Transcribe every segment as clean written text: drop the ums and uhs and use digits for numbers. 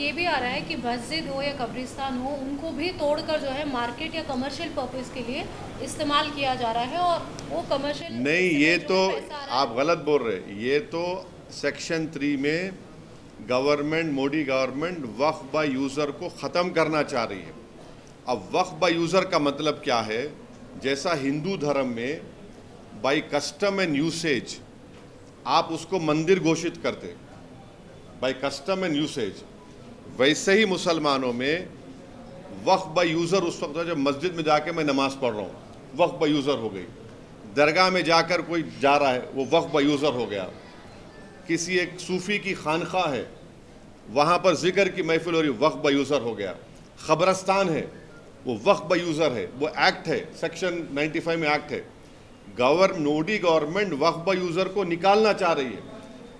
ये भी आ रहा है कि मस्जिद हो या कब्रिस्तान हो, उनको भी तोड़कर जो है मार्केट या कमर्शियल पर्पस के लिए इस्तेमाल किया जा रहा है, और वो कमर्शियल नहीं, ये जो तो है पैसा आ रहा है। आप गलत बोल रहे हैं। ये तो सेक्शन 3 में government, Modi government Waqf by user को ख़त्म करना चाह रही है। अब वक्फ बाय यूज़र का मतलब क्या है? जैसा हिंदू धर्म में बाय कस्टम एंड यूसेज आप उसको मंदिर घोषित करते, बाय कस्टम एंड यूसेज, वैसे ही मुसलमानों में वक्फ बाय यूज़र उस वक्त है जब मस्जिद में जाके मैं नमाज़ पढ़ रहा हूँ, वक्फ बाय यूज़र हो गई। दरगाह में जाकर कोई जा रहा है, वो वक्फ बाय यूज़र हो गया। किसी एक सूफ़ी की खानखा है, वहाँ पर जिक्र की महफिल हो रही, वक्फ बाय यूज़र हो गया। ख़बरस्तान है, वो वक्फ बाय यूज़र है, वो एक्ट है, सेक्शन 95 में एक्ट है। Modi government Waqf by user को निकालना चाह रही है।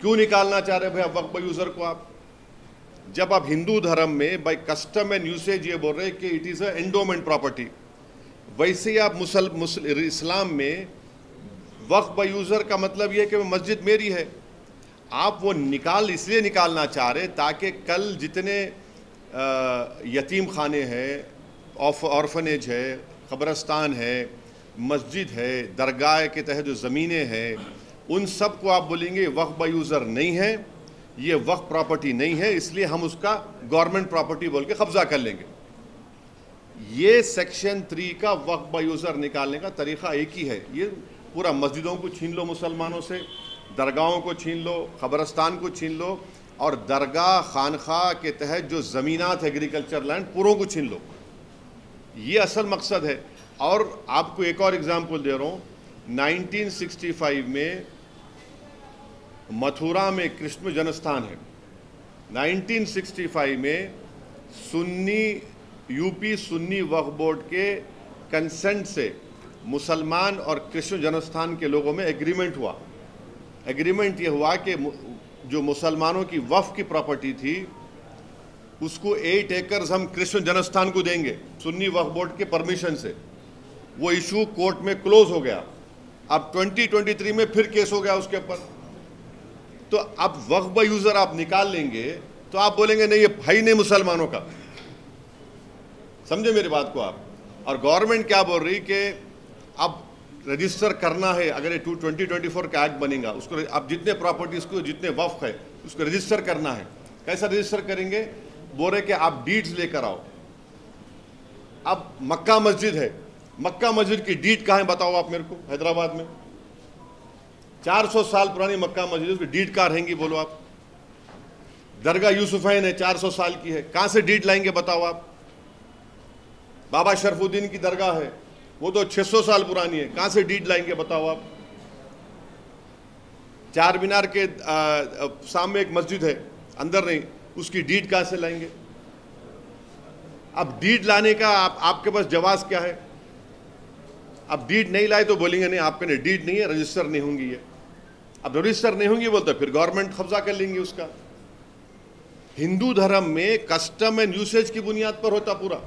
क्यों निकालना चाह रहे हैं भाई वक्फ बाय यूज़र को आप? जब आप हिंदू धर्म में बाय कस्टम एंड यूसेज ये बोल रहे हैं कि it is a endowment property, वैसे ही आप इस्लाम में वक्फ बाय यूज़र का मतलब ये कि मस्जिद मेरी है। आप वो इसलिए निकालना चाह रहे ताकि कल जितने यतीम खाने हैं, ऑर्फनेज है, क़ब्रस्तान है, मस्जिद है, दरगाह के तहत जो ज़मीनें हैं, उन सब को आप बोलेंगे वक्फ बाय यूज़र नहीं है, ये वक्फ प्रॉपर्टी नहीं है, इसलिए हम उसका गवर्नमेंट प्रॉपर्टी बोल के कब्जा कर लेंगे। ये सेक्शन 3 का वक्फ बाय यूज़र निकालने का तरीक़ा एक ही है। ये पूरा मस्जिदों को छीन लो मुसलमानों से, दरगाहों को छीन लो, क़ब्रस्तान को छीन लो, और दरगाह खानखा के तहत जो ज़मीनात एग्रीकल्चर लैंड पूरों को छीन लो। ये असल मकसद है। और आपको एक और एग्जाम्पल दे रहा हूँ, 1965 में मथुरा में कृष्ण जन्मस्थान है। 1965 में यूपी सुन्नी वक्फ बोर्ड के कंसेंट से मुसलमान और कृष्ण जन्मस्थान के लोगों में एग्रीमेंट हुआ। एग्रीमेंट ये हुआ कि जो मुसलमानों की वक्फ की प्रॉपर्टी थी उसको 8 एकर्स हम कृष्ण जन्मस्थान को देंगे सुन्नी वक्फ बोर्ड के परमिशन से। वो इशू कोर्ट में क्लोज हो गया। अब 2023 में फिर केस हो गया उसके ऊपर। तो अब वक्फ बाय यूज़र आप निकाल लेंगे तो आप बोलेंगे नहीं ये भाई नहीं मुसलमानों का। समझे मेरी बात को आप? और गवर्नमेंट क्या बोल रही कि अब रजिस्टर करना है, अगर ये 2024 का एक्ट बनेगा उसको अब जितने प्रॉपर्टीज को, जितने वक्फ है उसको रजिस्टर करना है। कैसा रजिस्टर करेंगे? बोल रहे कि आप डीड्स लेकर आओ। अब मक्का मस्जिद है, मक्का मस्जिद की डीड कहाँ है बताओ आप मेरे को? हैदराबाद में 400 साल पुरानी मक्का मस्जिद, उसकी डीड कहाँ रहेंगी बोलो आप? दरगाह यूसुफैन है, 400 साल की है, कहाँ से डीड लाएंगे बताओ आप? बाबा शरफुद्दीन की दरगाह है, वो तो 600 साल पुरानी है, कहाँ से डीड लाएंगे बताओ आप? चार मीनार के सामने एक मस्जिद है, अंदर नहीं, उसकी डीड कहाँ से लाएंगे? अब डीड लाने का आपके पास जवाब क्या है? अब डीड नहीं लाए तो बोलेंगे नहीं आपके डीड नहीं है, रजिस्टर नहीं होंगी ये। अब रजिस्टर नहीं होंगी बोलते फिर गवर्नमेंट कब्जा कर लेंगे उसका। हिंदू धर्म में कस्टम एंड यूसेज की बुनियाद पर होता पूरा।